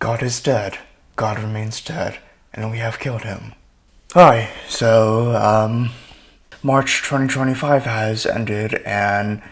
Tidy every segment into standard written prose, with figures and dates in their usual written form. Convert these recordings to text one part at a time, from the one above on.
God is dead. God remains dead, and we have killed him. Hi, so, March 2025 has ended, and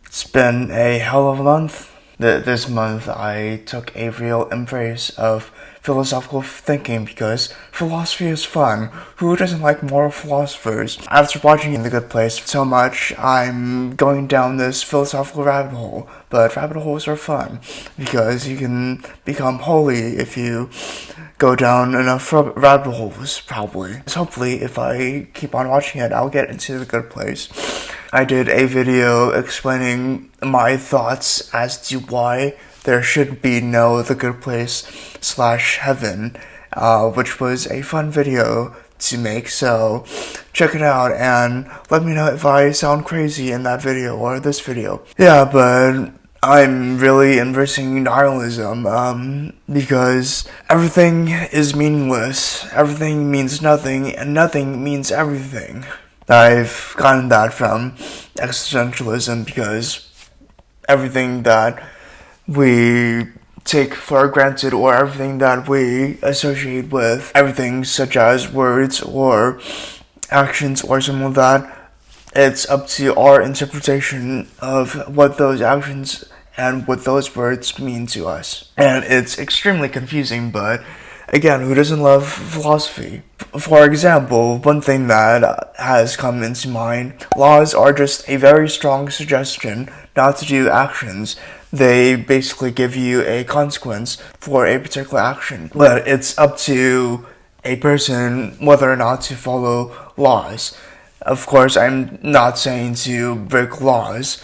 it's been a hell of a month. This month, I took a real embrace of philosophical thinking because philosophy is fun. Who doesn't like moral philosophers? After watching The Good Place so much, I'm going down this philosophical rabbit hole. But rabbit holes are fun because you can become holy if you go down enough rabbit holes, probably. So hopefully, if I keep on watching it, I'll get into The Good Place. I did a video explaining my thoughts as to why there should be no The Good Place / Heaven, which was a fun video to make, so check it out and let me know if I sound crazy in that video or this video. Yeah, but I'm really embracing nihilism, because everything is meaningless, everything means nothing, and nothing means everything. I've gotten that from existentialism because everything that we take for granted or everything that we associate with everything such as words or actions or some of that, it's up to our interpretation of what those actions and what those words mean to us. And it's extremely confusing, but again, who doesn't love philosophy? For example, one thing that has come into mind, laws are just a very strong suggestion not to do actions. They basically give you a consequence for a particular action, but it's up to a person whether or not to follow laws. Of course, I'm not saying to break laws,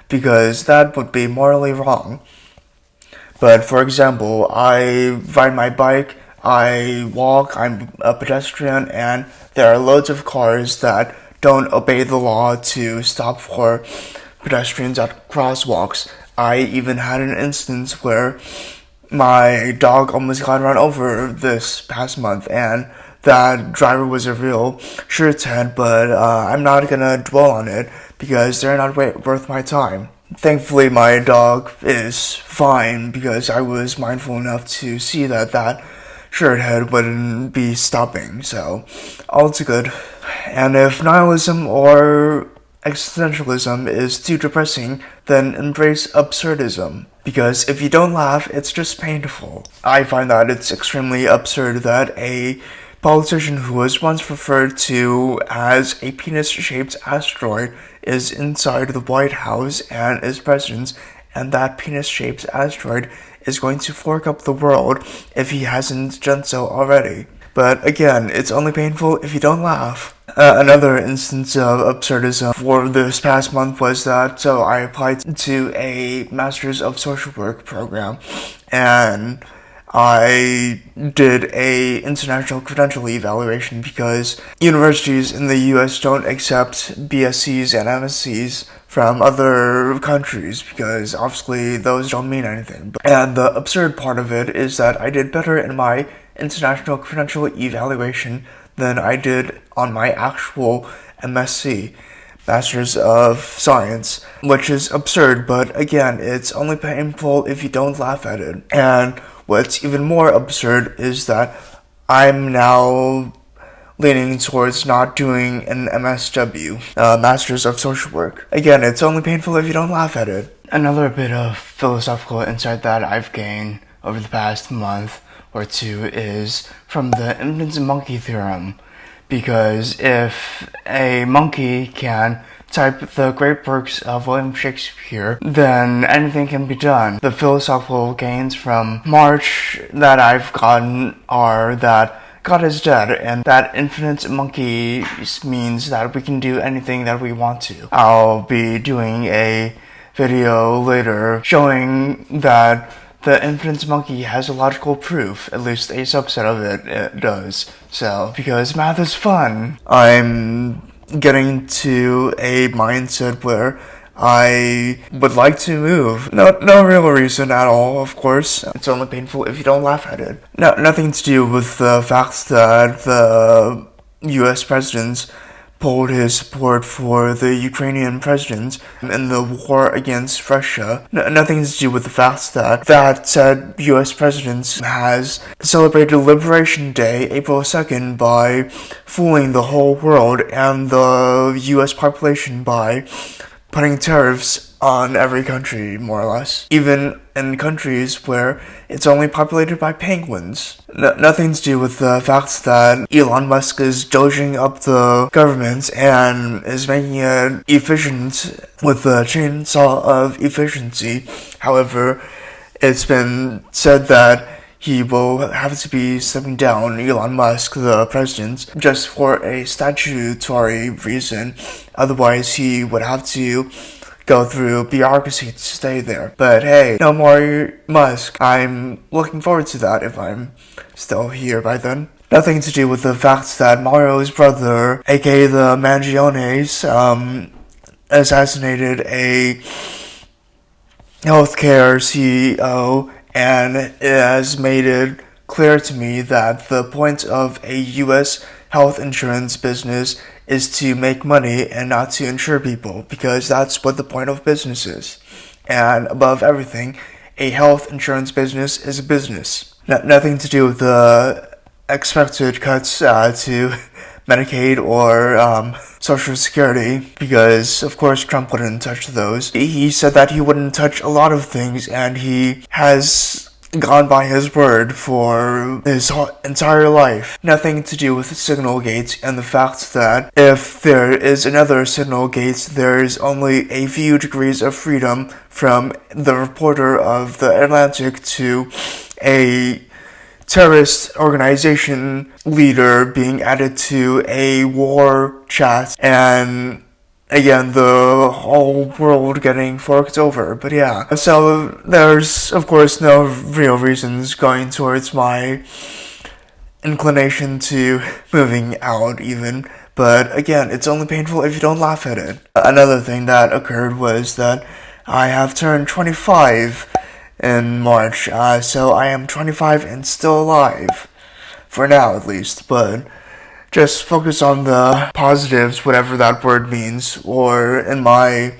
because that would be morally wrong. But for example, I ride my bike, I walk, I'm a pedestrian, and there are loads of cars that don't obey the law to stop for pedestrians at crosswalks. I even had an instance where my dog almost got run over this past month, and that driver was a real shithead, but I'm not gonna dwell on it because they're not worth my time. Thankfully, my dog is fine because I was mindful enough to see that shithead wouldn't be stopping, so all's good. And if nihilism or existentialism is too depressing, then embrace absurdism. Because if you don't laugh, it's just painful. I find that it's extremely absurd that a politician who was once referred to as a penis-shaped asteroid is inside the White House and is president, and that penis-shaped asteroid is going to fork up the world if he hasn't done so already. But again, it's only painful if you don't laugh. Another instance of absurdism for this past month was that, so I applied to a Master's of Social Work program, and I did a international credential evaluation because universities in the US don't accept BScs and MScs from other countries because obviously those don't mean anything. And the absurd part of it is that I did better in my international credential evaluation than I did on my actual MSc, Masters of Science, which is absurd, but again, it's only painful if you don't laugh at it. And what's even more absurd is that I'm now leaning towards not doing an MSW, Masters of Social Work. Again, it's only painful if you don't laugh at it. Another bit of philosophical insight that I've gained over the past month or two is from the infinite monkey theorem. Because if a monkey can type the great works of William Shakespeare, then anything can be done. The philosophical gains from March that I've gotten are that God is dead, and that infinite monkey means that we can do anything that we want to. I'll be doing a video later showing that the infinite monkey has a logical proof, at least a subset of it does. So, because math is fun, I'm getting to a mindset where I would like to move. No real reason at all, of course. It's only painful if you don't laugh at it. Nothing to do with the fact that the US president pulled his support for the Ukrainian president in the war against Russia. Nothing to do with the fact that that said U.S. president has celebrated Liberation Day, April 2nd, by fooling the whole world and the U.S. population by putting tariffs on every country, more or less. Even in countries where it's only populated by penguins. Nothing to do with the fact that Elon Musk is doging up the government and is making it efficient with the chainsaw of efficiency. However, it's been said that he will have to be stepping down, Elon Musk, the president, just for a statutory reason. Otherwise, he would have to go through bureaucracy to stay there. But hey, no more Musk. I'm looking forward to that if I'm still here by then. Nothing to do with the fact that Mario's brother, aka the Mangiones, assassinated a healthcare CEO, and it has made it clear to me that the point of a U.S. health insurance business is to make money and not to insure people, because that's what the point of business is. And above everything, a health insurance business is a business. Nothing to do with the expected cuts to Medicaid or Social Security, because of course Trump wouldn't touch those. He said that he wouldn't touch a lot of things, and he has gone by his word for his entire life. Nothing to do with Signalgate and the fact that if there is another Signalgate, there is only a few degrees of freedom from the reporter of the Atlantic to a terrorist organization leader being added to a war chat, and again, the whole world getting forked over. But yeah, so there's, of course, no real reasons going towards my inclination to moving out even. But again, it's only painful if you don't laugh at it. Another thing that occurred was that I have turned 25 in March, so I am 25 and still alive. For now, at least, but just focus on the positives, whatever that word means, or in my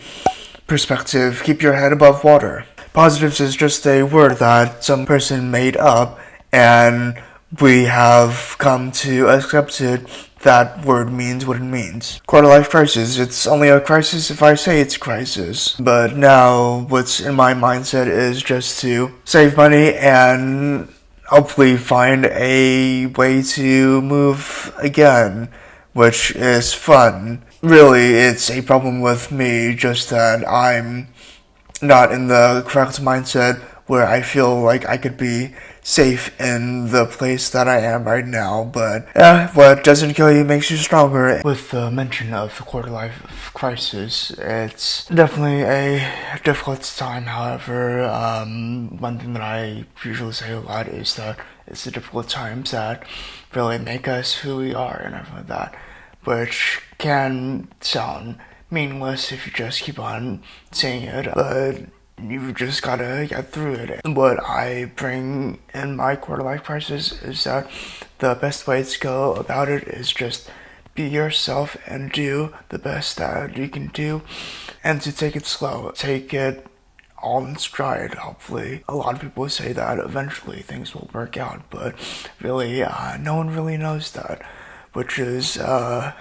perspective, keep your head above water. Positives is just a word that some person made up, and we have come to accept it. That word means what it means. Quarter-life crisis. It's only a crisis if I say it's a crisis. But now, what's in my mindset is just to save money and hopefully find a way to move again, which is fun. Really, it's a problem with me, just that I'm not in the correct mindset where I feel like I could be safe in the place that I am right now. But what doesn't kill you makes you stronger. With the mention of the quarter-life crisis, it's definitely a difficult time. However, one thing that I usually say a lot is that it's the difficult times that really make us who we are and everything like that, which can sound meaningless if you just keep on saying it, but you just gotta get through it. What I bring in my quarter-life crisis is that the best way to go about it is just be yourself and do the best that you can do, and to take it slow. Take it all in stride, hopefully. A lot of people say that eventually things will work out, but really, no one really knows that, which is the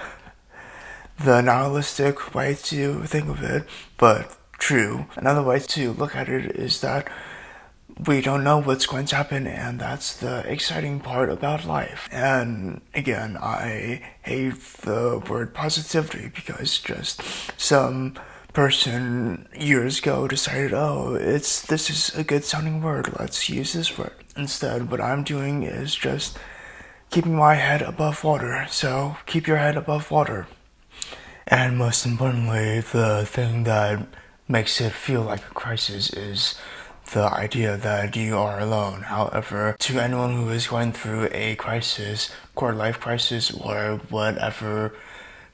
nihilistic way to think of it, but true. Another way to look at it is that we don't know what's going to happen, and that's the exciting part about life. And again, I hate the word positivity, because just some person years ago decided, this is a good sounding word, let's use this word. Instead, what I'm doing is just keeping my head above water, so keep your head above water. And most importantly, the thing that makes it feel like a crisis is the idea that you are alone. However, to anyone who is going through a crisis, quarter-life crisis, or whatever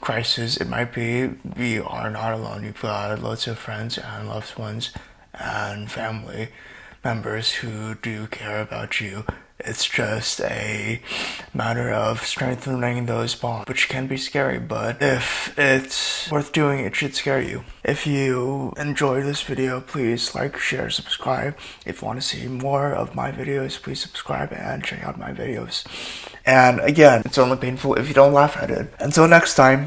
crisis it might be, we are not alone. You've got lots of friends and loved ones and family members who do care about you. It's just a matter of strengthening those bonds, which can be scary, but if it's worth doing, it should scare you. If you enjoyed this video, please like, share, subscribe. If you want to see more of my videos, please subscribe and check out my videos. And again, it's only painful if you don't laugh at it. Until next time.